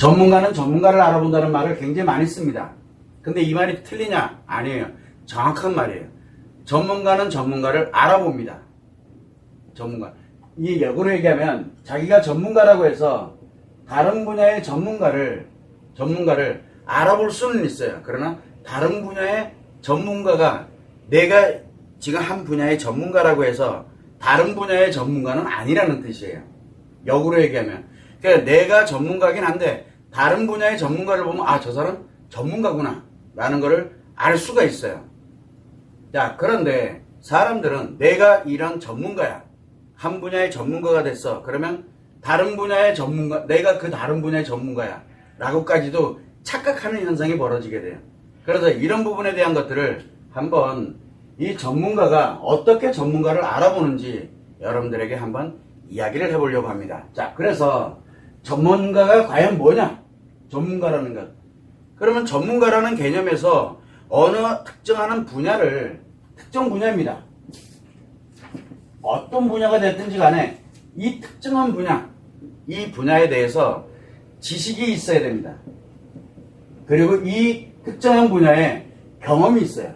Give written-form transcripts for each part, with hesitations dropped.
전문가는 전문가를 알아본다는 말을 굉장히 많이 씁니다. 근데 이 말이 틀리냐? 아니에요. 정확한 말이에요. 전문가는 전문가를 알아봅니다. 전문가. 이 역으로 얘기하면 자기가 전문가라고 해서 다른 분야의 전문가를 알아볼 수는 있어요. 그러나 다른 분야의 전문가가 내가 지금 한 분야의 전문가라고 해서 다른 분야의 전문가는 아니라는 뜻이에요. 역으로 얘기하면. 그러니까 내가 전문가긴 한데 다른 분야의 전문가를 보면 아, 저 사람 전문가구나 라는 거를 알 수가 있어요. 자, 그런데 사람들은 내가 이런 전문가야. 한 분야의 전문가가 됐어. 그러면 다른 분야의 전문가, 내가 그 다른 분야의 전문가야 라고까지도 착각하는 현상이 벌어지게 돼요. 그래서 이런 부분에 대한 것들을 한번 이 전문가가 어떻게 전문가를 알아보는지 여러분들에게 한번 이야기를 해보려고 합니다. 자, 그래서 전문가가 과연 뭐냐? 전문가라는 것. 그러면 전문가라는 개념에서 어느 특정하는 분야를, 특정 분야입니다. 어떤 분야가 됐든지 간에 이 특정한 분야, 이 분야에 대해서 지식이 있어야 됩니다. 그리고 이 특정한 분야에 경험이 있어요.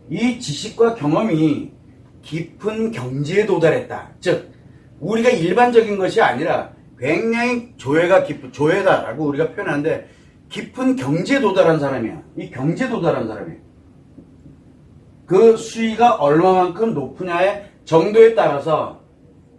이 지식과 경험이 깊은 경지에 도달했다. 즉, 우리가 일반적인 것이 아니라 굉장히 조예가 깊은, 조예다라고 우리가 표현하는데 깊은 경지에 도달한 사람이야. 이 경지에 도달한 사람이에요. 그 수위가 얼마만큼 높으냐의 정도에 따라서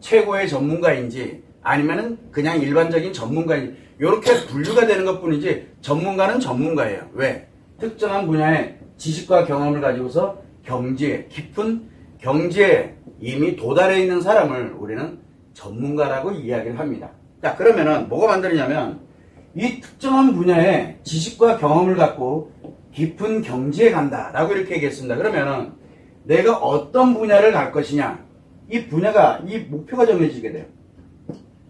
최고의 전문가인지 아니면은 그냥 일반적인 전문가인지 이렇게 분류가 되는 것 뿐이지 전문가는 전문가예요. 왜? 특정한 분야의 지식과 경험을 가지고서 경지에, 깊은 경지에 이미 도달해 있는 사람을 우리는 전문가라고 이야기를 합니다. 자, 그러면은 뭐가 만들어냐면 이 특정한 분야의 지식과 경험을 갖고 깊은 경지에 간다 라고 이렇게 얘기했습니다. 그러면은 내가 어떤 분야를 갈 것이냐, 이 분야가, 이 목표가 정해지게 돼요.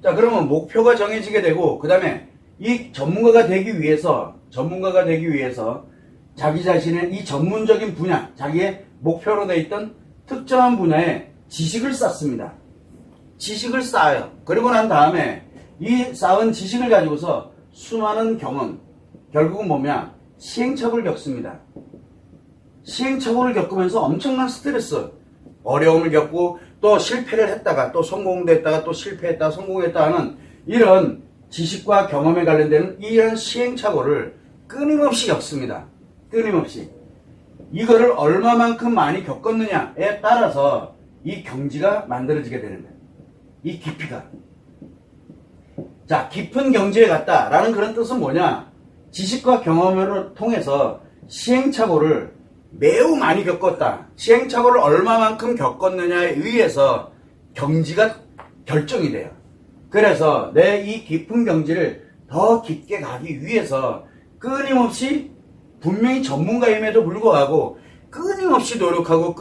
자, 그러면 목표가 정해지게 되고 그 다음에 이 전문가가 되기 위해서 자기 자신의 이 전문적인 분야, 자기의 목표로 되어 있던 특정한 분야에 지식을 쌓습니다. 지식을 쌓아요. 그리고 난 다음에 이 쌓은 지식을 가지고서 수많은 경험, 결국은 뭐냐? 시행착오를 겪습니다. 시행착오를 겪으면서 엄청난 스트레스, 어려움을 겪고 또 실패를 했다가 또 성공도 했다가 또 실패했다가 성공했다 하는 이런 지식과 경험에 관련되는 이런 시행착오를 끊임없이 겪습니다. 끊임없이. 이거를 얼마만큼 많이 겪었느냐에 따라서 이 경지가 만들어지게 되는 거예요. 이 깊이가. 자, 깊은 경지에 갔다라는 그런 뜻은 뭐냐? 지식과 경험을 통해서 시행착오를 매우 많이 겪었다. 시행착오를 얼마만큼 겪었느냐에 의해서 경지가 결정이 돼요. 그래서 내 이 깊은 경지를 더 깊게 가기 위해서 끊임없이 분명히 전문가임에도 불구하고 끊임없이 노력하고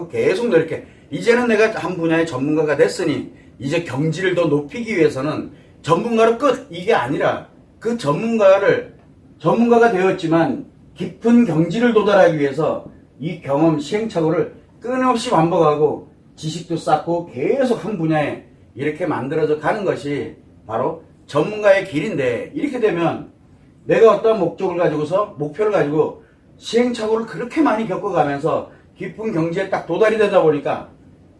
계속 노력해. 이제는 내가 한 분야의 전문가가 됐으니 이제 경지를 더 높이기 위해서는 전문가로 끝! 이게 아니라 그 전문가가 되었지만 깊은 경지를 도달하기 위해서 이 경험 시행착오를 끊임없이 반복하고 지식도 쌓고 계속 한 분야에 이렇게 만들어져 가는 것이 바로 전문가의 길인데, 이렇게 되면 내가 어떤 목표를 가지고 시행착오를 그렇게 많이 겪어가면서 깊은 경지에 딱 도달이 되다 보니까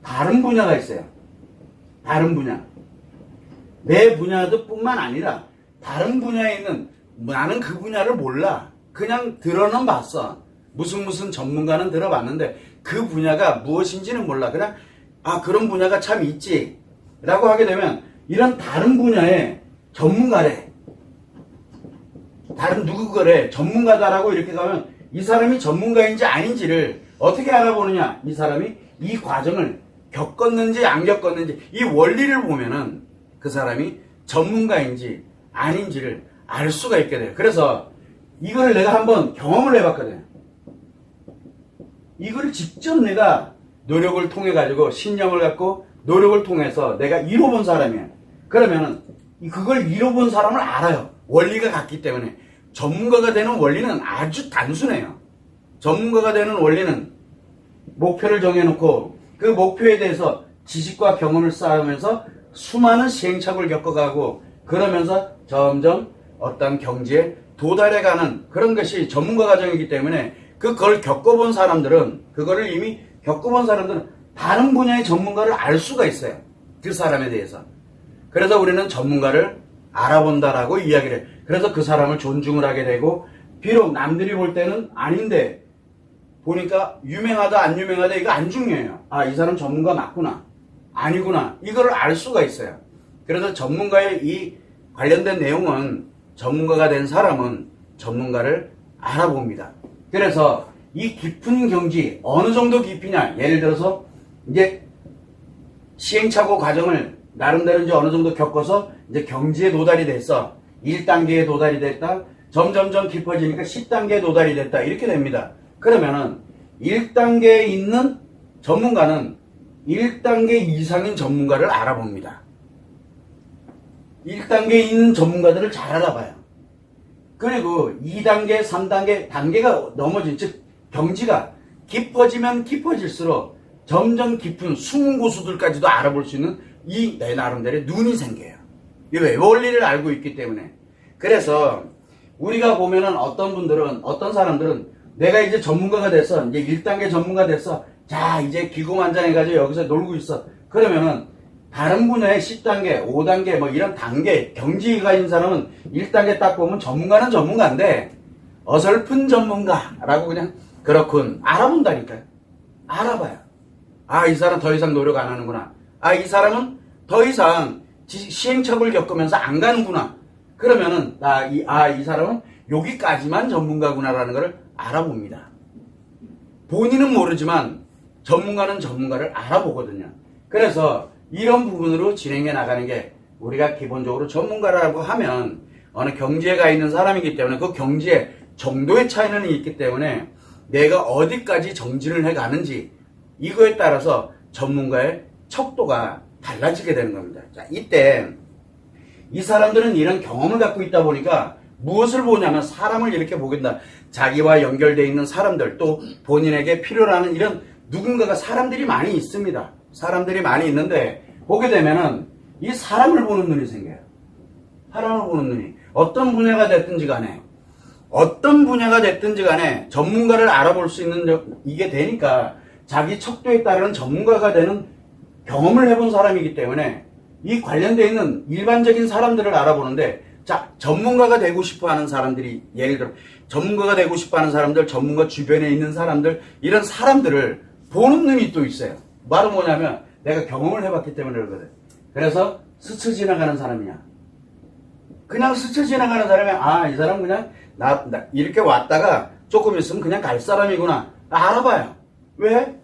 다른 분야가 있어요. 다른 분야. 내 분야도 뿐만 아니라 다른 분야에 있는, 나는 그 분야를 몰라. 그냥 들어는 봤어. 무슨 전문가는 들어봤는데 그 분야가 무엇인지는 몰라. 그냥 그런 분야가 참 있지 라고 하게 되면 이런 다른 분야의 전문가래, 다른 누구거래 전문가다라고 이렇게 가면 이 사람이 전문가인지 아닌지를 어떻게 알아보느냐? 이 사람이 이 과정을 겪었는지 안 겪었는지 이 원리를 보면은 그 사람이 전문가인지 아닌지를 알 수가 있게 돼요. 그래서 이거를 내가 한번 경험을 해봤거든요. 이걸 직접 내가 노력을 통해 가지고 신념을 갖고 노력을 통해서 내가 이뤄본 사람이에요. 그러면은 그걸 이뤄본 사람을 알아요. 원리가 같기 때문에. 전문가가 되는 원리는 아주 단순해요. 전문가가 되는 원리는 목표를 정해놓고 그 목표에 대해서 지식과 경험을 쌓으면서 수많은 시행착오를 겪어가고 그러면서 점점 어떤 경지에 도달해가는 그런 것이 전문가 과정이기 때문에 그걸 겪어본 사람들은 그거를 이미 겪어본 사람들은 다른 분야의 전문가를 알 수가 있어요. 그 사람에 대해서. 그래서 우리는 전문가를 알아본다라고 이야기를 해요. 그래서 그 사람을 존중을 하게 되고 비록 남들이 볼 때는 아닌데 보니까 유명하다 안 유명하다 이거 안 중요해요. 아, 이 사람 전문가 맞구나 아니구나 이거를 알 수가 있어요. 그래서 전문가의 이 관련된 내용은 전문가가 된 사람은 전문가를 알아봅니다. 그래서 이 깊은 경지 어느 정도 깊이냐, 예를 들어서 이제 시행착오 과정을 나름대로 이제 어느 정도 겪어서 이제 경지에 도달이 됐어. 1단계에 도달이 됐다. 점점점 깊어지니까 10단계에 도달이 됐다. 이렇게 됩니다. 그러면은 1단계에 있는 전문가는 1단계 이상인 전문가를 알아봅니다. 1단계에 있는 전문가들을 잘 알아봐요. 그리고 2단계, 3단계, 단계가 넘어진, 즉 경지가 깊어지면 깊어질수록 점점 깊은 숨은 고수들까지도 알아볼 수 있는 이 내 나름대로의 눈이 생겨요. 왜? 원리를 알고 있기 때문에. 그래서 우리가 보면은 어떤 분들은, 어떤 사람들은 내가 이제 전문가가 됐어. 이제 1단계 전문가 됐어. 자, 이제 기고만장해가지고 여기서 놀고 있어. 그러면은 다른 분야의 10단계, 5단계 뭐 이런 단계, 경지가 있는 사람은 1단계 딱 보면 전문가는 전문가인데 어설픈 전문가라고 그냥 그렇군. 알아본다니까요. 알아봐요. 아, 이 사람 더 이상 노력 안 하는구나. 아, 이 사람은 더 이상 시행착오를 겪으면서 안 가는구나. 그러면은 이 사람은 여기까지만 전문가구나라는 걸 알아봅니다. 본인은 모르지만 전문가는 전문가를 알아보거든요. 그래서 이런 부분으로 진행해 나가는 게 우리가 기본적으로 전문가라고 하면 어느 경지에 가 있는 사람이기 때문에 그 경지에 정도의 차이는 있기 때문에 내가 어디까지 정진을 해 가는지 이거에 따라서 전문가의 척도가 달라지게 되는 겁니다. 자, 이때 이 사람들은 이런 경험을 갖고 있다 보니까 무엇을 보냐면 사람을 이렇게 보게 된다. 자기와 연결되어 있는 사람들, 또 본인에게 필요로 하는 이런 누군가가 사람들이 많이 있습니다. 사람들이 많이 있는데 보게 되면은 이 사람을 보는 눈이 생겨요. 사람을 보는 눈이. 어떤 분야가 됐든지 간에 전문가를 알아볼 수 있는 이게 되니까 자기 척도에 따른 전문가가 되는 경험을 해본 사람이기 때문에 이 관련되어 있는 일반적인 사람들을 알아보는데, 자, 전문가가 되고 싶어 하는 사람들이, 예를 들어 전문가가 되고 싶어 하는 사람들, 전문가 주변에 있는 사람들, 이런 사람들을 보는 눈이 또 있어요. 말은 뭐냐면 내가 경험을 해봤기 때문에 그러거든. 그래서 스쳐 지나가는 사람이냐, 그냥 스쳐 지나가는 사람이, 아, 이 사람 그냥 나 이렇게 왔다가 조금 있으면 그냥 갈 사람이구나. 알아봐요. 왜?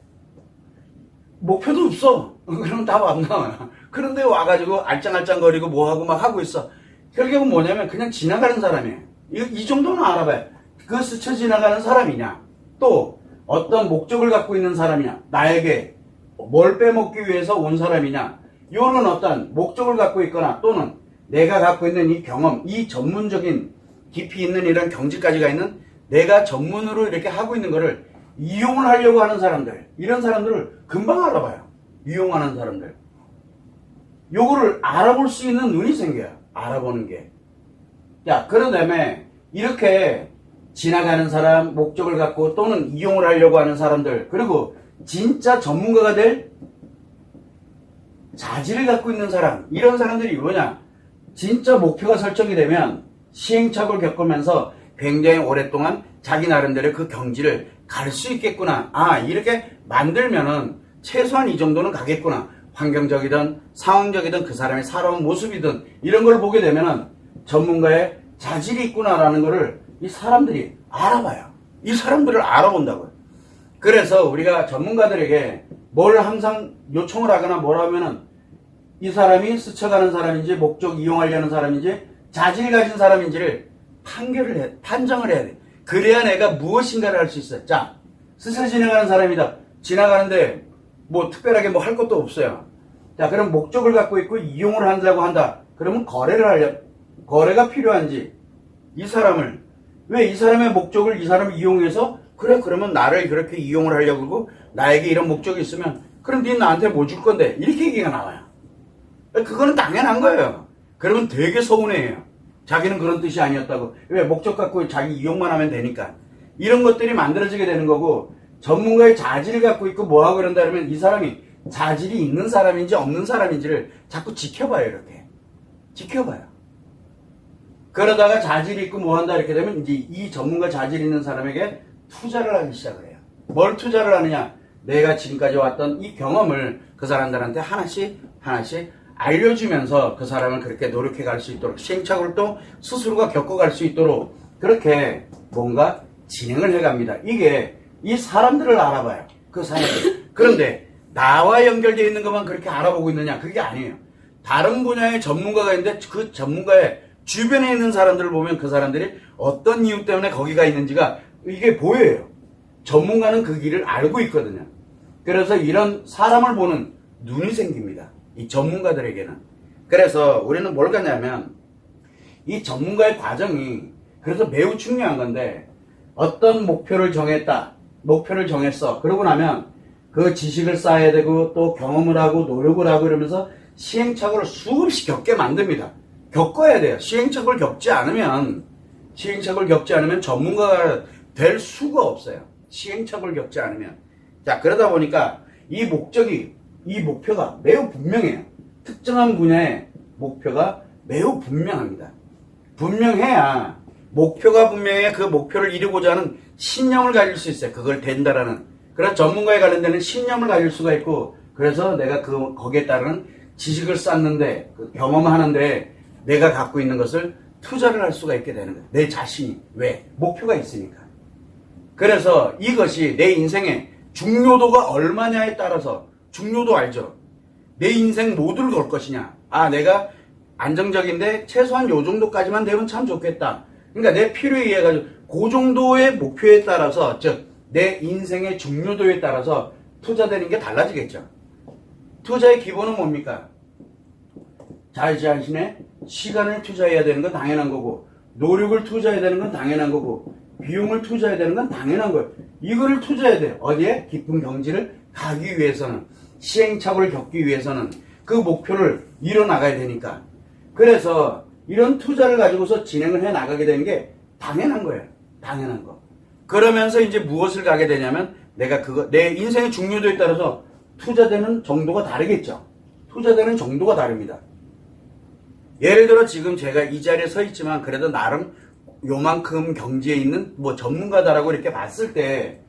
목표도 없어. 그럼 답 안 나와요. 그런데 와가지고 알짱알짱거리고 뭐하고 막 하고 있어. 결국은 뭐냐면 그냥 지나가는 사람이에요. 이 정도는 알아봐요. 그 스쳐 지나가는 사람이냐, 또 어떤 목적을 갖고 있는 사람이냐, 나에게 뭘 빼먹기 위해서 온 사람이냐, 이런 어떤 목적을 갖고 있거나 또는 내가 갖고 있는 이 경험, 이 전문적인 깊이 있는 이런 경지까지가 있는 내가 전문으로 이렇게 하고 있는 거를 이용을 하려고 하는 사람들, 이런 사람들을 금방 알아봐요. 이용하는 사람들. 요거를 알아볼 수 있는 눈이 생겨요. 알아보는 게. 자, 그런 다음에 이렇게 지나가는 사람, 목적을 갖고 또는 이용을 하려고 하는 사람들, 그리고 진짜 전문가가 될 자질을 갖고 있는 사람, 이런 사람들이 뭐냐? 진짜 목표가 설정이 되면 시행착오를 겪으면서 굉장히 오랫동안 자기 나름대로 그 경지를 갈 수 있겠구나. 아, 이렇게 만들면은 최소한 이 정도는 가겠구나. 환경적이든 상황적이든 그 사람의 살아온 모습이든 이런 걸 보게 되면은 전문가의 자질이 있구나라는 거를 이 사람들이 알아봐요. 이 사람들을 알아본다고요. 그래서 우리가 전문가들에게 뭘 항상 요청을 하거나 뭐라 하면은 이 사람이 스쳐가는 사람인지 목적 이용하려는 사람인지 자질 가진 사람인지를 판정을 해야 돼. 그래야 내가 무엇인가를 할 수 있어요. 자, 스쳐 지나가는 사람이다. 지나가는데 뭐 특별하게 뭐 할 것도 없어요. 자, 그럼 목적을 갖고 있고 이용을 한다고 한다. 그러면 거래가 필요한지, 이 사람을, 왜 이 사람의 목적을 이 사람이 이용해서, 그래, 그러면 나를 그렇게 이용을 하려고 그러고 나에게 이런 목적이 있으면 그럼 네 나한테 뭐 줄 건데, 이렇게 얘기가 나와요. 그거는 당연한 거예요. 그러면 되게 서운해해요. 자기는 그런 뜻이 아니었다고. 왜? 목적 갖고 자기 이용만 하면 되니까. 이런 것들이 만들어지게 되는 거고, 전문가의 자질을 갖고 있고 뭐하고 그런다 그러면 이 사람이 자질이 있는 사람인지 없는 사람인지를 자꾸 지켜봐요. 이렇게 지켜봐요. 그러다가 자질이 있고 뭐한다 이렇게 되면 이제 이 전문가 자질 있는 사람에게 투자를 하기 시작을 해요. 뭘 투자를 하느냐? 내가 지금까지 왔던 이 경험을 그 사람들한테 하나씩 알려주면서 그 사람을 그렇게 노력해 갈 수 있도록, 시행착오를 또 스스로가 겪어갈 수 있도록 그렇게 뭔가 진행을 해갑니다. 이게 이 사람들을 알아봐요. 그 사람들. 그런데 나와 연결되어 있는 것만 그렇게 알아보고 있느냐? 그게 아니에요. 다른 분야의 전문가가 있는데 그 전문가의 주변에 있는 사람들을 보면 그 사람들이 어떤 이유 때문에 거기가 있는지가 이게 보여요. 전문가는 그 길을 알고 있거든요. 그래서 이런 사람을 보는 눈이 생깁니다. 이 전문가들에게는. 그래서 우리는 뭘 갖냐면 이 전문가의 과정이 그래서 매우 중요한 건데, 어떤 목표를 정했다. 목표를 정했어. 그러고 나면 그 지식을 쌓아야 되고 또 경험을 하고 노력을 하고 이러면서 시행착오를 수없이 겪게 만듭니다. 겪어야 돼요. 시행착오를 겪지 않으면 전문가가 될 수가 없어요. 시행착오를 겪지 않으면. 자, 그러다 보니까 이 목표가 매우 분명해요. 특정한 분야의 목표가 매우 분명합니다. 분명해야, 목표가 분명해야 그 목표를 이루고자 하는 신념을 가질 수 있어요. 그걸 된다라는. 그런 전문가에 관련되는 신념을 가질 수가 있고, 그래서 내가 거기에 따르는 지식을 쌓는데, 경험하는데 내가 갖고 있는 것을 투자를 할 수가 있게 되는 거예요. 내 자신이. 왜? 목표가 있으니까. 그래서 이것이 내 인생의 중요도가 얼마냐에 따라서, 중요도 알죠? 내 인생 모두를 걸 것이냐. 내가 안정적인데 최소한 요 정도까지만 되면 참 좋겠다. 그러니까 내 필요에 의해 가지고 그 정도의 목표에 따라서, 즉 내 인생의 중요도에 따라서 투자되는 게 달라지겠죠. 투자의 기본은 뭡니까? 자신의 시간을 투자해야 되는 건 당연한 거고, 노력을 투자해야 되는 건 당연한 거고, 비용을 투자해야 되는 건 당연한 거예요. 이거를 투자해야 돼요. 어디에? 깊은 경지를 가기 위해서는, 시행착오를 겪기 위해서는 그 목표를 이뤄나가야 되니까. 그래서 이런 투자를 가지고서 진행을 해 나가게 되는 게 당연한 거예요. 당연한 거. 그러면서 이제 무엇을 가게 되냐면, 내가 내 인생의 중요도에 따라서 투자되는 정도가 다르겠죠. 투자되는 정도가 다릅니다. 예를 들어 지금 제가 이 자리에 서 있지만 그래도 나름 요만큼 경지에 있는 전문가다라고 이렇게 봤을 때,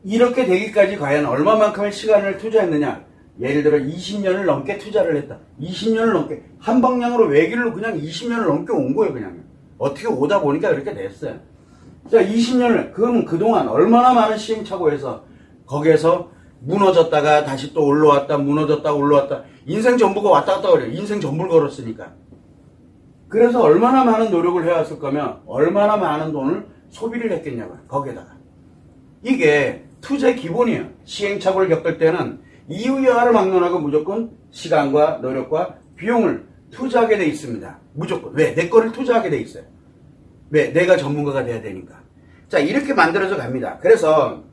이렇게 되기까지 과연 얼마만큼의 시간을 투자했느냐. 예를 들어 20년을 넘게 투자를 했다. 20년을 넘게 한 방향으로 외길로 그냥 20년을 넘게 온 거예요. 그냥 어떻게 오다 보니까 그렇게 됐어요. 자, 20년을, 그러면 그동안 얼마나 많은 시행착오에서 거기에서 무너졌다가 다시 또 올라왔다, 무너졌다 올라왔다, 인생 전부가 왔다 갔다 그래요. 인생 전부를 걸었으니까. 그래서 얼마나 많은 노력을 해왔을 거면 얼마나 많은 돈을 소비를 했겠냐고요. 거기에다가. 이게 투자의 기본이에요. 시행착오를 겪을 때는 이유야를 막론하고 무조건 시간과 노력과 비용을 투자하게 돼 있습니다. 무조건. 왜? 내 거를 투자하게 돼 있어요. 왜? 내가 전문가가 돼야 되니까. 자, 이렇게 만들어져 갑니다. 그래서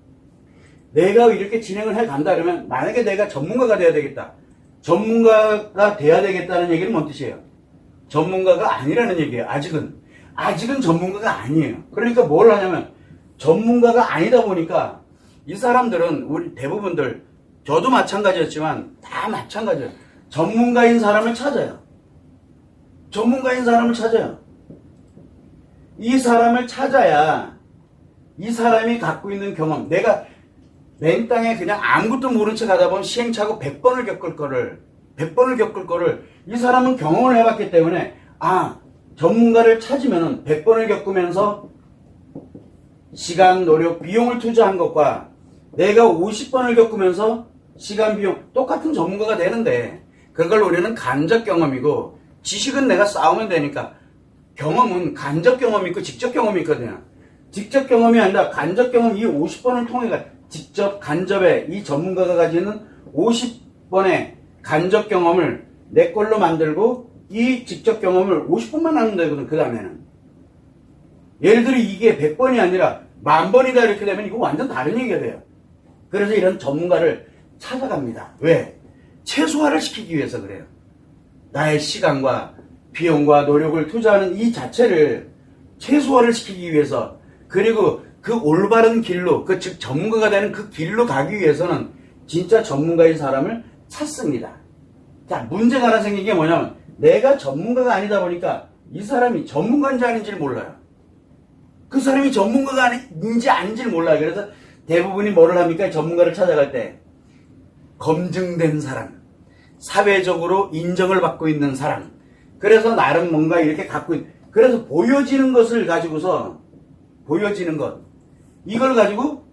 내가 이렇게 진행을 해 간다 그러면, 만약에 내가 전문가가 돼야 되겠다. 전문가가 돼야 되겠다는 얘기는 뭔 뜻이에요? 전문가가 아니라는 얘기예요. 아직은 전문가가 아니에요. 그러니까 뭘 하냐면, 전문가가 아니다 보니까 이 사람들은, 우리 대부분들, 저도 마찬가지였지만 다 마찬가지예요. 전문가인 사람을 찾아요. 전문가인 사람을 찾아요. 이 사람을 찾아야 이 사람이 갖고 있는 경험, 내가 맨 땅에 그냥 아무것도 모른 척 하다 보면 시행착오 100번을 겪을 거를 이 사람은 경험을 해봤기 때문에, 전문가를 찾으면은 100번을 겪으면서 시간, 노력, 비용을 투자한 것과 내가 50번을 겪으면서 시간, 비용 똑같은 전문가가 되는데, 그걸 우리는 간접 경험이고, 지식은 내가 쌓으면 되니까, 경험은 간접 경험이 있고 직접 경험이 있거든요. 직접 경험이 아니라 간접 경험, 이 50번을 통해가 직접 간접에 이 전문가가 가지는 50번의 간접 경험을 내 걸로 만들고, 이 직접 경험을 50번만 하면 되거든. 그 다음에는 예를 들어 이게 100번이 아니라 10,000번이다 이렇게 되면 이거 완전 다른 얘기가 돼요. 그래서 이런 전문가를 찾아갑니다. 왜? 최소화를 시키기 위해서 그래요. 나의 시간과 비용과 노력을 투자하는 이 자체를 최소화를 시키기 위해서, 그리고 그 올바른 길로, 즉 전문가가 되는 그 길로 가기 위해서는 진짜 전문가인 사람을 찾습니다. 자, 문제가 하나 생긴 게 뭐냐면, 내가 전문가가 아니다 보니까 이 사람이 전문가인지 아닌지를 몰라요. 그 사람이 전문가가 아닌지 아닌지를 몰라요. 그래서 대부분이 뭐를 합니까? 전문가를 찾아갈 때 검증된 사람, 사회적으로 인정을 받고 있는 사람, 그래서 나름 뭔가 이렇게 갖고 그래서 보여지는 것을 가지고서, 보여지는 것, 이걸 가지고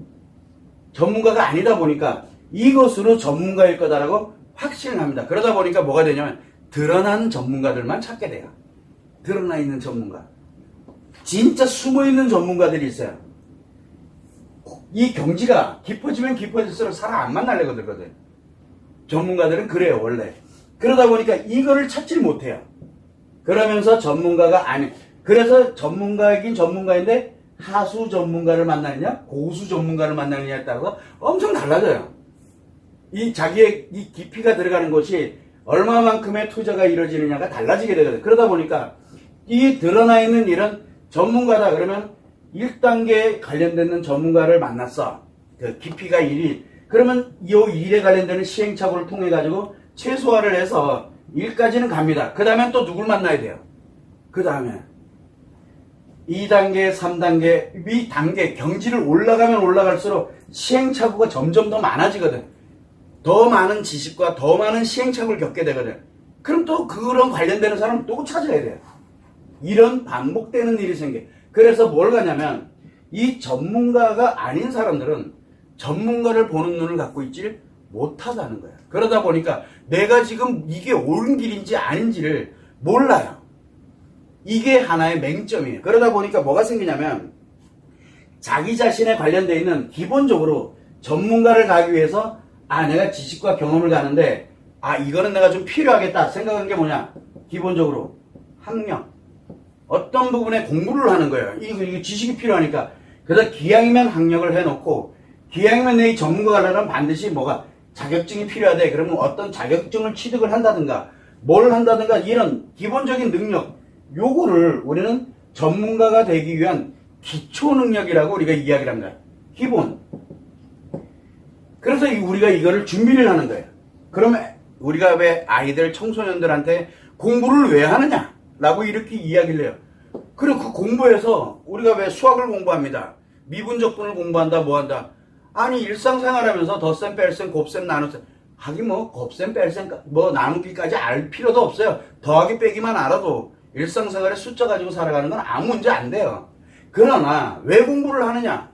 전문가가 아니다 보니까 이것으로 전문가일 거다라고 확신을 합니다. 그러다 보니까 뭐가 되냐면 드러난 전문가들만 찾게 돼요. 드러나 있는 전문가. 진짜 숨어있는 전문가들이 있어요. 이 경지가 깊어지면 깊어질수록 사람 안 만나려고 들거든. 전문가들은 그래요, 원래. 그러다 보니까 이거를 찾질 못해요. 그러면서 전문가가 아니, 그래서 전문가이긴 전문가인데 하수 전문가를 만나느냐, 고수 전문가를 만나느냐에 따라서 엄청 달라져요. 이 자기의 이 깊이가 들어가는 것이 얼마만큼의 투자가 이루어지느냐가 달라지게 되거든요. 그러다 보니까 이 드러나 있는 이런 전문가다 그러면 1단계에 관련되는 전문가를 만났어. 그 깊이가 1이. 그러면 이 일에 관련되는 시행착오를 통해 가지고 최소화를 해서 1까지는 갑니다. 그 다음엔 또 누굴 만나야 돼요? 그 다음에 2단계, 3단계, 위 단계, 경지를 올라가면 올라갈수록 시행착오가 점점 더 많아지거든. 더 많은 지식과 더 많은 시행착오를 겪게 되거든. 그럼 또 그런 관련되는 사람을 또 찾아야 돼요. 이런 반복되는 일이 생겨. 그래서 뭘 가냐면 이 전문가가 아닌 사람들은 전문가를 보는 눈을 갖고 있지 못하다는 거예요. 그러다 보니까 내가 지금 이게 옳은 길인지 아닌지를 몰라요. 이게 하나의 맹점이에요. 그러다 보니까 뭐가 생기냐면 자기 자신에 관련되어 있는, 기본적으로 전문가를 가기 위해서 내가 지식과 경험을 가는데 이거는 내가 좀 필요하겠다 생각한 게 뭐냐? 기본적으로 학력, 어떤 부분에 공부를 하는 거예요. 이거 지식이 필요하니까. 그래서 기왕이면 학력을 해놓고, 기왕이면 내 전문가가 하려면 반드시 뭐가 자격증이 필요하대. 그러면 어떤 자격증을 취득을 한다든가 뭘 한다든가 이런 기본적인 능력, 요거를 우리는 전문가가 되기 위한 기초 능력이라고 우리가 이야기를 합니다. 기본. 그래서 우리가 이거를 준비를 하는 거예요. 그러면 우리가 왜 아이들, 청소년들한테 공부를 왜 하느냐? 라고 이렇게 이야기를 해요. 그리고 그 공부에서 우리가 왜 수학을 공부합니다. 미분적분을 공부한다, 뭐 한다. 아니, 일상생활하면서 덧셈, 뺄셈, 곱셈, 나눗셈. 하긴 뭐, 곱셈, 뺄셈, 뭐, 나누기까지 알 필요도 없어요. 더하기, 빼기만 알아도 일상생활에 숫자 가지고 살아가는 건 아무 문제 안 돼요. 그러나, 왜 공부를 하느냐?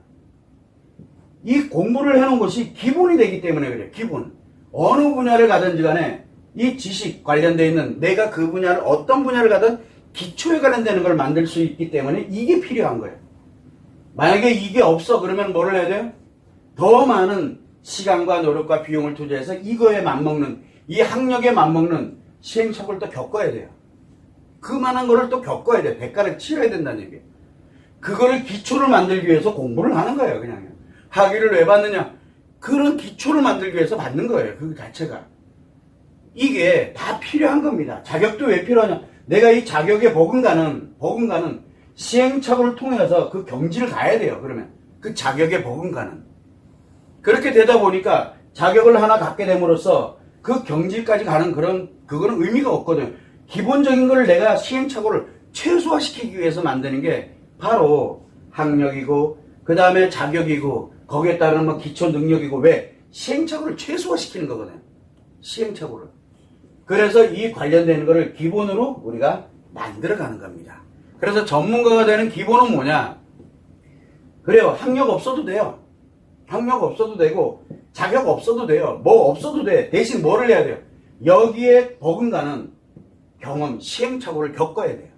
이 공부를 해놓은 것이 기본이 되기 때문에 그래요. 기본. 어느 분야를 가든지 간에 이 지식 관련되어 있는, 내가 그 분야를, 어떤 분야를 가든 기초에 관련되는 걸 만들 수 있기 때문에 이게 필요한 거예요. 만약에 이게 없어, 그러면 뭐를 해야 돼요? 더 많은 시간과 노력과 비용을 투자해서 이거에 맞먹는, 이 학력에 맞먹는 시행착오를 또 겪어야 돼요. 그만한 거를 또 겪어야 돼요. 대가를 치러야 된다는 얘기예요. 그거를 기초를 만들기 위해서 공부를 하는 거예요, 그냥. 학위를 왜 받느냐? 그런 기초를 만들기 위해서 받는 거예요, 그 자체가. 이게 다 필요한 겁니다. 자격도 왜 필요하냐? 내가 이 자격에 버금가는 시행착오를 통해서 그 경지를 가야 돼요, 그러면. 그 자격에 버금가는. 그렇게 되다 보니까 자격을 하나 갖게 됨으로써 그 경지까지 가는 그거는 의미가 없거든요. 기본적인 걸 내가 시행착오를 최소화시키기 위해서 만드는 게 바로 학력이고, 그 다음에 자격이고, 거기에 따르는 뭐 기초 능력이고, 왜? 시행착오를 최소화시키는 거거든요. 시행착오를. 그래서 이 관련되는 거를 기본으로 우리가 만들어가는 겁니다. 그래서 전문가가 되는 기본은 뭐냐? 그래요. 학력 없어도 돼요. 학력 없어도 되고, 자격 없어도 돼요. 뭐 없어도 돼. 대신 뭐를 해야 돼요? 여기에 버금가는 경험, 시행착오를 겪어야 돼요.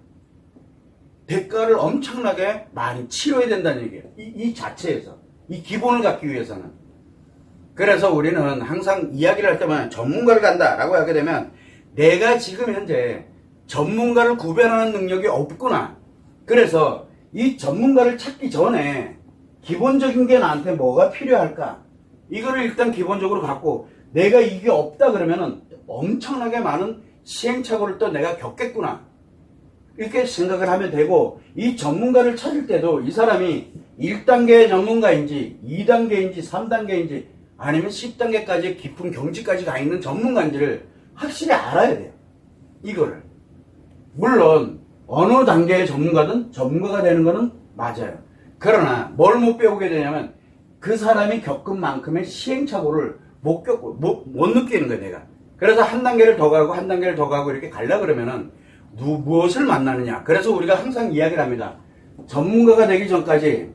대가를 엄청나게 많이 치러야 된다는 얘기예요. 이 자체에서. 이 기본을 갖기 위해서는. 그래서 우리는 항상 이야기를 할 때만 전문가를 간다라고 하게 되면 내가 지금 현재 전문가를 구별하는 능력이 없구나. 그래서 이 전문가를 찾기 전에 기본적인 게 나한테 뭐가 필요할까? 이거를 일단 기본적으로 갖고 내가 이게 없다 그러면은 엄청나게 많은 시행착오를 또 내가 겪겠구나. 이렇게 생각을 하면 되고, 이 전문가를 찾을 때도 이 사람이 1단계 전문가인지 2단계인지 3단계인지 아니면 10단계까지 깊은 경지까지 가 있는 전문가인지를 확실히 알아야 돼요. 이거를. 물론 어느 단계의 전문가든 전문가가 되는 거는 맞아요. 그러나 뭘 못 배우게 되냐면 그 사람이 겪은 만큼의 시행착오를 못 느끼는 거예요, 내가. 그래서 한 단계를 더 가고 한 단계를 더 가고 이렇게 가려 그러면은 무엇을 만나느냐. 그래서 우리가 항상 이야기를 합니다. 전문가가 되기 전까지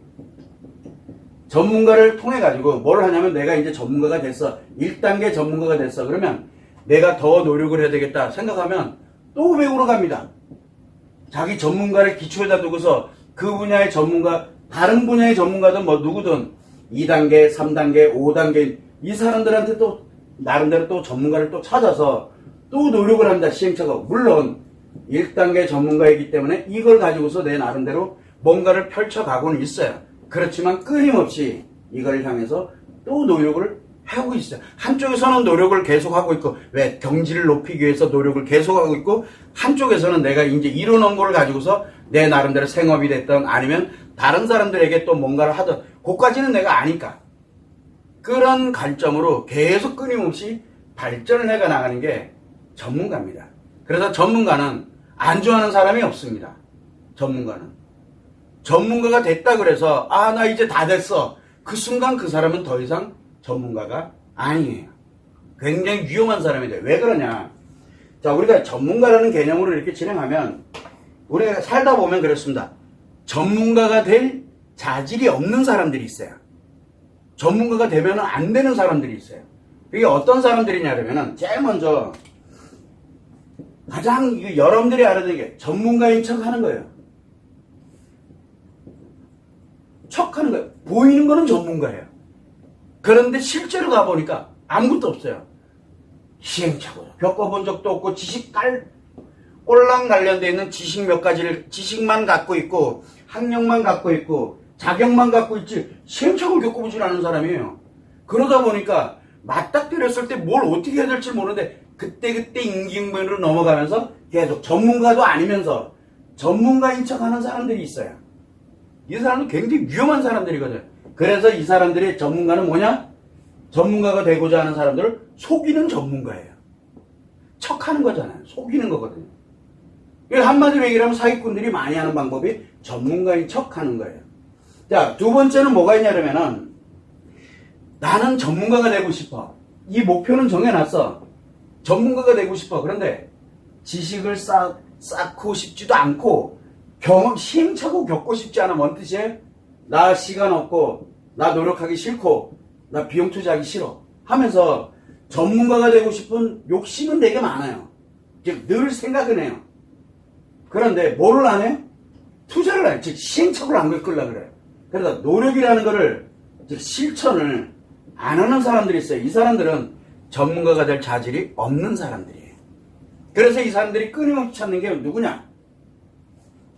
전문가를 통해 가지고 뭘 하냐면 내가 이제 전문가가 됐어. 1단계 전문가가 됐어. 그러면 내가 더 노력을 해야 되겠다 생각하면 또 배우러 갑니다. 자기 전문가를 기초에다 두고서 그 분야의 전문가, 다른 분야의 전문가든 뭐 누구든 2단계, 3단계, 5단계 이 사람들한테 또 나름대로 또 전문가를 또 찾아서 또 노력을 합니다. 시행착오. 물론 1단계 전문가이기 때문에 이걸 가지고서 내 나름대로 뭔가를 펼쳐가고는 있어요. 그렇지만 끊임없이 이걸 향해서 또 노력을 하고 있어요. 한쪽에서는 노력을 계속하고 있고, 왜? 경지를 높이기 위해서 노력을 계속하고 있고, 한쪽에서는 내가 이제 이뤄놓은 걸 가지고서 내 나름대로 생업이 됐던 아니면 다른 사람들에게 또 뭔가를 하던, 그까지는 내가 아니까. 그런 관점으로 계속 끊임없이 발전을 해가 나가는 게 전문가입니다. 그래서 전문가는 안 좋아하는 사람이 없습니다. 전문가는. 전문가가 됐다 그래서 아, 나 이제 다 됐어. 그 순간 그 사람은 더 이상 전문가가 아니에요. 굉장히 위험한 사람이 돼요. 왜 그러냐. 자, 우리가 전문가라는 개념으로 이렇게 진행하면 우리가 살다 보면 그렇습니다. 전문가가 될 자질이 없는 사람들이 있어요. 전문가가 되면 안 되는 사람들이 있어요. 그게 어떤 사람들이냐면은 제일 먼저 가장 여러분들이 알아야 되는 게 전문가인 척 하는 거예요. 척 하는 거예요. 보이는 거는 전문가예요. 그런데 실제로 가보니까 아무것도 없어요. 시행착오 겪어본 적도 없고 꼴랑 관련되어 있는 지식 몇 가지를 지식만 갖고 있고 학력만 갖고 있고 자격만 갖고 있지 시행착오를 겪어보질 않은 사람이에요. 그러다 보니까 맞닥뜨렸을 때 뭘 어떻게 해야 될지 모르는데 그때그때 임기응변으로 넘어가면서 계속 전문가도 아니면서 전문가인 척하는 사람들이 있어요. 이 사람은 굉장히 위험한 사람들이거든. 그래서 이 사람들의 전문가는 뭐냐? 전문가가 되고자 하는 사람들을 속이는 전문가예요. 척하는 거잖아요. 속이는 거거든요. 한마디로 얘기를 하면 사기꾼들이 많이 하는 방법이 전문가인 척하는 거예요. 자, 두 번째는 뭐가 있냐면은 나는 전문가가 되고 싶어. 이 목표는 정해놨어. 전문가가 되고 싶어. 그런데 지식을 쌓고 싶지도 않고 시행착오 겪고 싶지 않아. 뭔 뜻이에요? 나 시간 없고 나 노력하기 싫고 나 비용 투자하기 싫어 하면서 전문가가 되고 싶은 욕심은 되게 많아요. 늘 생각은 해요. 그런데 뭐를 안 해요? 투자를 안 해요. 즉 시행착오를 안 겪으려고 그래요. 그래서 노력이라는 거를 즉 실천을 안 하는 사람들이 있어요. 이 사람들은 전문가가 될 자질이 없는 사람들이에요. 그래서 이 사람들이 끊임없이 찾는 게 누구냐?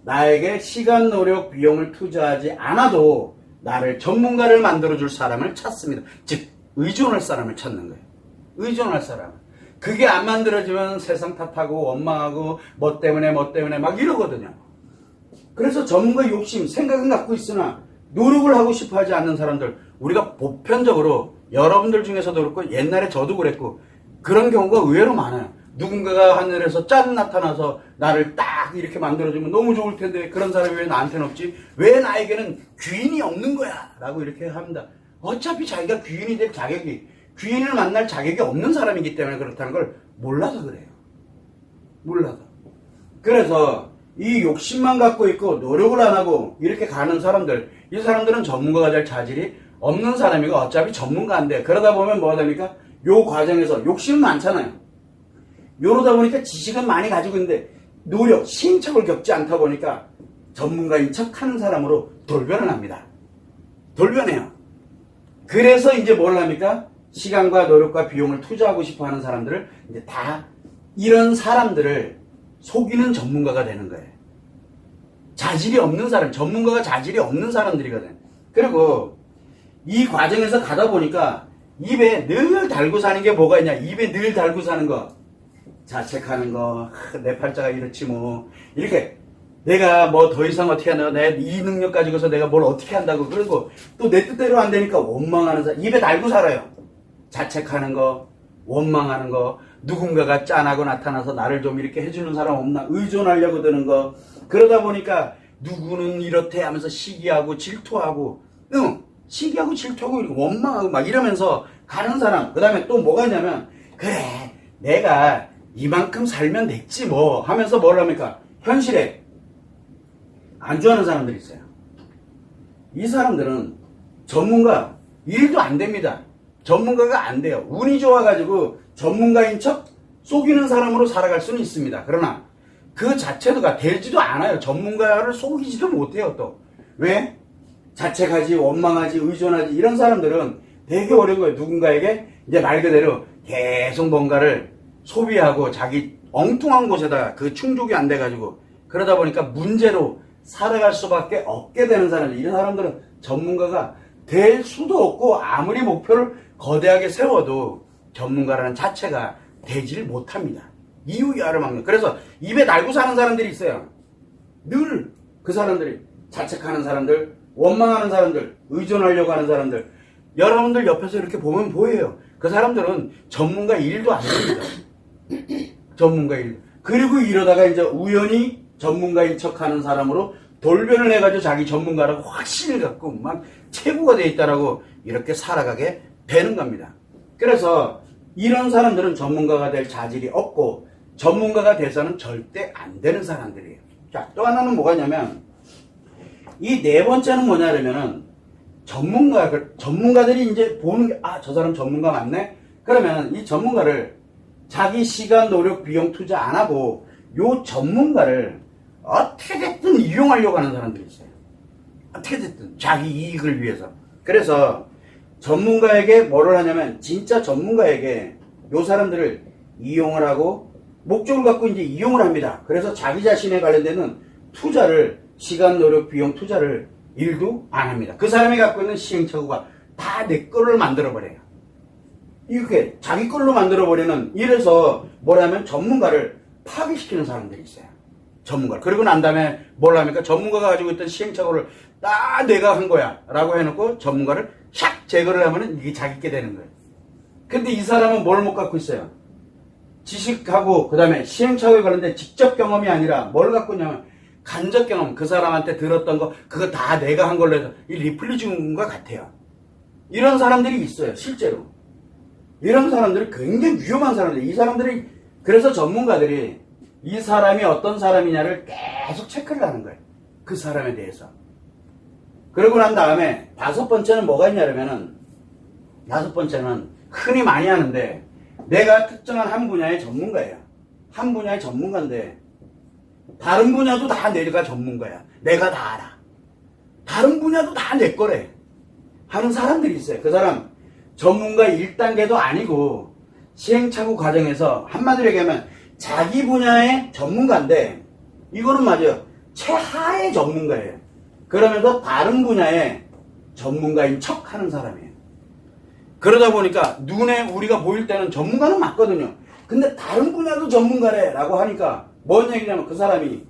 나에게 시간, 노력, 비용을 투자하지 않아도 나를 전문가를 만들어줄 사람을 찾습니다. 즉 의존할 사람을 찾는 거예요. 의존할 사람. 그게 안 만들어지면 세상 탓하고 원망하고 뭐 때문에 막 이러거든요. 그래서 전문가 욕심, 생각은 갖고 있으나 노력을 하고 싶어 하지 않는 사람들, 우리가 보편적으로 여러분들 중에서도 그렇고 옛날에 저도 그랬고 그런 경우가 의외로 많아요. 누군가가 하늘에서 짠 나타나서 나를 딱 이렇게 만들어주면 너무 좋을 텐데 그런 사람이 왜 나한테는 없지? 왜 나에게는 귀인이 없는 거야? 라고 이렇게 합니다. 어차피 자기가 귀인이 될 자격이, 귀인을 만날 자격이 없는 사람이기 때문에 그렇다는 걸 몰라서 그래요. 몰라서. 그래서 이 욕심만 갖고 있고 노력을 안 하고 이렇게 가는 사람들, 이 사람들은 전문가가 될 자질이 없는 사람이고 어차피 전문가인데 그러다 보면 뭐가 됩니까? 요 과정에서 욕심은 많잖아요. 이러다 보니까 지식은 많이 가지고 있는데 노력, 시행착오를 겪지 않다 보니까 전문가인 척하는 사람으로 돌변을 합니다. 돌변해요. 그래서 이제 뭘 합니까? 시간과 노력과 비용을 투자하고 싶어 하는 사람들을 이제 다 이런 사람들을 속이는 전문가가 되는 거예요. 자질이 없는 사람, 전문가가 자질이 없는 사람들이거든. 그리고 이 과정에서 가다 보니까 입에 늘 달고 사는 게 뭐가 있냐? 입에 늘 달고 사는 거. 자책하는 거, 내 팔자가 이렇지 뭐. 이렇게 내가 뭐 더 이상 어떻게 한다, 내 이 능력 가지고서 내가 뭘 어떻게 한다고, 그리고 또 내 뜻대로 안 되니까 원망하는 사람, 입에 달고 살아요. 자책하는 거, 원망하는 거, 누군가가 짠하고 나타나서 나를 좀 이렇게 해주는 사람 없나, 의존하려고 드는 거, 그러다 보니까 누구는 이렇대 하면서 시기하고 질투하고, 시기하고 질투하고 원망하고 막 이러면서 가는 사람. 그 다음에 또 뭐가 있냐면, 그래, 내가 이만큼 살면 됐지 뭐 하면서 뭘 합니까? 현실에 안주하는 사람들이 있어요. 이 사람들은 전문가, 일도 안 됩니다. 전문가가 안 돼요. 운이 좋아가지고 전문가인 척 속이는 사람으로 살아갈 수는 있습니다. 그러나 그 자체가 되지도 않아요. 전문가를 속이지도 못해요. 또 왜? 자책하지, 원망하지, 의존하지, 이런 사람들은 되게 어려운 거예요. 누군가에게 이제 말 그대로 계속 뭔가를 소비하고 자기 엉뚱한 곳에다가 그 충족이 안 돼가지고, 그러다 보니까 문제로 살아갈 수밖에 없게 되는 사람들, 이런 사람들은 전문가가 될 수도 없고, 아무리 목표를 거대하게 세워도 전문가라는 자체가 되지를 못합니다. 이유야를 막는. 그래서 입에 달고 사는 사람들이 있어요. 늘 그 사람들이 자책하는 사람들, 원망하는 사람들, 의존하려고 하는 사람들, 여러분들 옆에서 이렇게 보면 보여요. 그 사람들은 전문가 일도 안 됩니다. 전문가 일. 그리고 이러다가 이제 우연히 전문가인 척 하는 사람으로 돌변을 해가지고 자기 전문가라고 확신을 갖고 막 최고가 돼 있다라고 이렇게 살아가게 되는 겁니다. 그래서 이런 사람들은 전문가가 될 자질이 없고, 전문가가 돼서는 절대 안 되는 사람들이에요. 자, 또 하나는 뭐가 있냐면, 이 네 번째는 뭐냐면은, 전문가들이 이제 보는 게, 저 사람 전문가 맞네? 그러면 이 전문가를 자기 시간, 노력, 비용 투자 안 하고, 요 전문가를 어떻게 됐든 이용하려고 하는 사람들이 있어요. 어떻게 됐든 자기 이익을 위해서. 그래서 전문가에게 뭐를 하냐면, 진짜 전문가에게 요 사람들을 이용을 하고 목적을 갖고 이제 이용을 합니다. 그래서 자기 자신에 관련되는 투자를, 시간, 노력, 비용 투자를 일도 안 합니다. 그 사람이 갖고 있는 시행착오가 다 내 걸로 만들어버려요. 이렇게 자기 걸로 만들어버리는, 이래서 뭐라면 전문가를 파괴시키는 사람들이 있어요. 전문가. 그리고 난 다음에 뭘 합니까? 전문가가 가지고 있던 시행착오를 다 내가 한 거야 라고 해놓고 전문가를 샥 제거를 하면은 이게 자기 게 되는 거예요. 근데 이 사람은 뭘 못 갖고 있어요? 지식하고 그 다음에 시행착오에 관련된 직접 경험이 아니라 뭘 갖고 있냐면 간접 경험. 그 사람한테 들었던 거 그거 다 내가 한 걸로 해서 이 리플리즘과 같아요. 이런 사람들이 있어요. 실제로. 이런 사람들이 굉장히 위험한 사람들. 이 사람들이, 그래서 전문가들이 이 사람이 어떤 사람이냐를 계속 체크를 하는 거예요. 그 사람에 대해서. 그러고 난 다음에 다섯 번째는 뭐가 있냐면은, 다섯 번째는 흔히 많이 하는데, 내가 특정한 한 분야의 전문가예요. 한 분야의 전문가인데 다른 분야도 다 내가 전문가야. 내가 다 알아. 다른 분야도 다 내 거래 하는 사람들이 있어요. 그 사람 전문가 1단계도 아니고 시행착오 과정에서 한마디로 얘기하면 자기 분야의 전문가인데, 이거는 맞아요. 최하의 전문가예요. 그러면서 다른 분야의 전문가인 척 하는 사람이에요. 그러다 보니까 눈에 우리가 보일 때는 전문가는 맞거든요. 근데 다른 분야도 전문가래 라고 하니까 뭔 얘기냐면, 그 사람이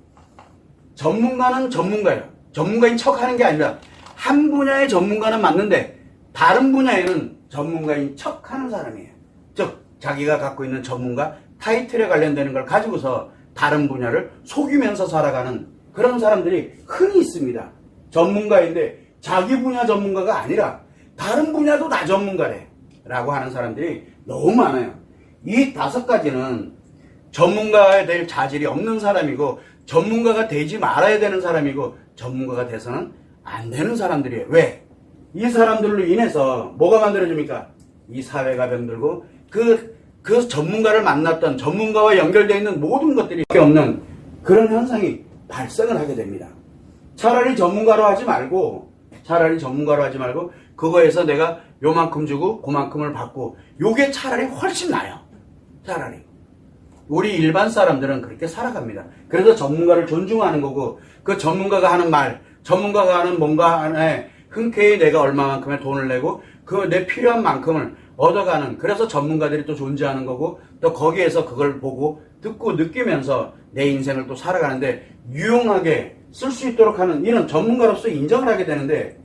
전문가는 전문가예요. 전문가인 척 하는 게 아니라 한 분야의 전문가는 맞는데 다른 분야에는 전문가인 척 하는 사람이에요. 즉 자기가 갖고 있는 전문가 타이틀에 관련되는 걸 가지고서 다른 분야를 속이면서 살아가는 그런 사람들이 흔히 있습니다. 전문가인데 자기 분야 전문가가 아니라 다른 분야도 다 전문가래 라고 하는 사람들이 너무 많아요. 이 다섯 가지는 전문가가 될 자질이 없는 사람이고, 전문가가 되지 말아야 되는 사람이고, 전문가가 돼서는 안 되는 사람들이에요. 왜? 이 사람들로 인해서 뭐가 만들어집니까? 이 사회가 병들고 그 전문가를 만났던, 전문가와 연결되어 있는 모든 것들이 없는 그런 현상이 발생을 하게 됩니다. 차라리 전문가로 하지 말고 그거에서 내가 요만큼 주고 그만큼을 받고, 요게 차라리 훨씬 나아요. 차라리. 우리 일반 사람들은 그렇게 살아갑니다. 그래서 전문가를 존중하는 거고, 그 전문가가 하는 말, 전문가가 하는 뭔가 하나에 흔쾌히 내가 얼마만큼의 돈을 내고 그 내 필요한 만큼을 얻어가는, 그래서 전문가들이 또 존재하는 거고, 또 거기에서 그걸 보고 듣고 느끼면서 내 인생을 또 살아가는데 유용하게 쓸 수 있도록 하는 이런 전문가로서 인정을 하게 되는데,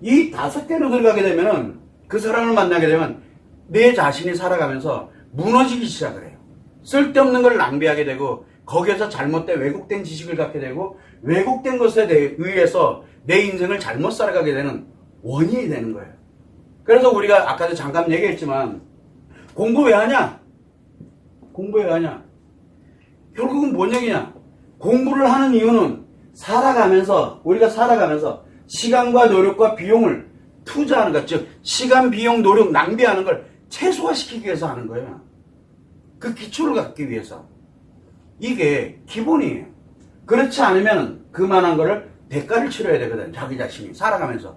이 5개로 들어가게 되면은 그 사람을 만나게 되면 내 자신이 살아가면서 무너지기 시작을 해요. 쓸데없는 걸 낭비하게 되고, 거기에서 잘못된 왜곡된 지식을 갖게 되고, 왜곡된 것에 의해서 내 인생을 잘못 살아가게 되는 원인이 되는 거예요. 그래서 우리가 아까도 잠깐 얘기했지만, 공부 왜 하냐? 공부 왜 하냐? 결국은 뭔 얘기냐? 공부를 하는 이유는 우리가 살아가면서 시간과 노력과 비용을 투자하는 것, 즉 시간, 비용, 노력, 낭비하는 걸 최소화시키기 위해서 하는 거예요. 그 기초를 갖기 위해서. 이게 기본이에요. 그렇지 않으면 그만한 거를 대가를 치러야 되거든, 자기 자신이 살아가면서.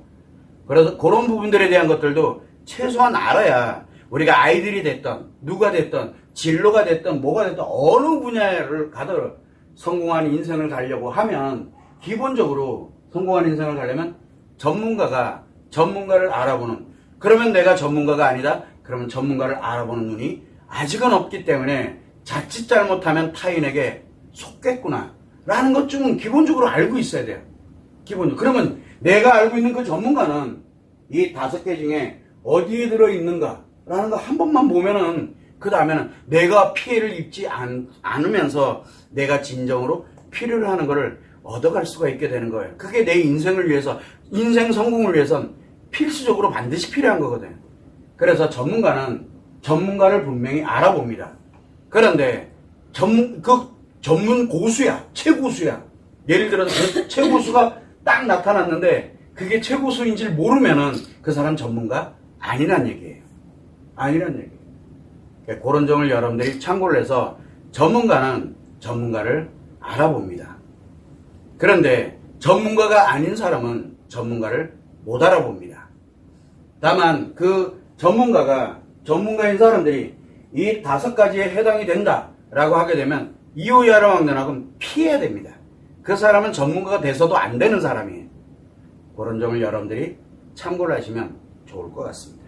그래서 그런 부분들에 대한 것들도 최소한 알아야 우리가 아이들이 됐던 누가 됐던 진로가 됐던 뭐가 됐던 어느 분야를 가도 성공한 인생을 가려고 하면, 기본적으로 성공한 인생을 가려면 전문가를 알아보는, 그러면 내가 전문가가 아니다? 그러면 전문가를 알아보는 눈이 아직은 없기 때문에 자칫 잘못하면 타인에게 속겠구나 라는 것쯤은 기본적으로 알고 있어야 돼요. 기본적으로. 그러면 내가 알고 있는 그 전문가는 이 5개 중에 어디에 들어있는가 라는 거 한 번만 보면은, 그 다음에는 내가 피해를 입지 않으면서 내가 진정으로 필요로 하는 거를 얻어갈 수가 있게 되는 거예요. 그게 내 인생을 위해서, 인생 성공을 위해선 필수적으로 반드시 필요한 거거든요. 그래서 전문가를 분명히 알아봅니다. 그런데 전문 고수야, 최고수야. 예를 들어서 그 최고수가 딱 나타났는데 그게 최고수인지를 모르면은 그 사람 전문가 아니란 얘기예요. 아니란 얘기예요. 그런 점을 여러분들이 참고를 해서 전문가는 전문가를 알아봅니다. 그런데 전문가가 아닌 사람은 전문가를 못 알아봅니다. 다만 그 전문가인 사람들이 이 5가지에 해당이 된다라고 하게 되면 이호야라왕년학은 피해야 됩니다. 그 사람은 전문가가 돼서도 안 되는 사람이에요. 그런 점을 여러분들이 참고를 하시면 좋을 것 같습니다.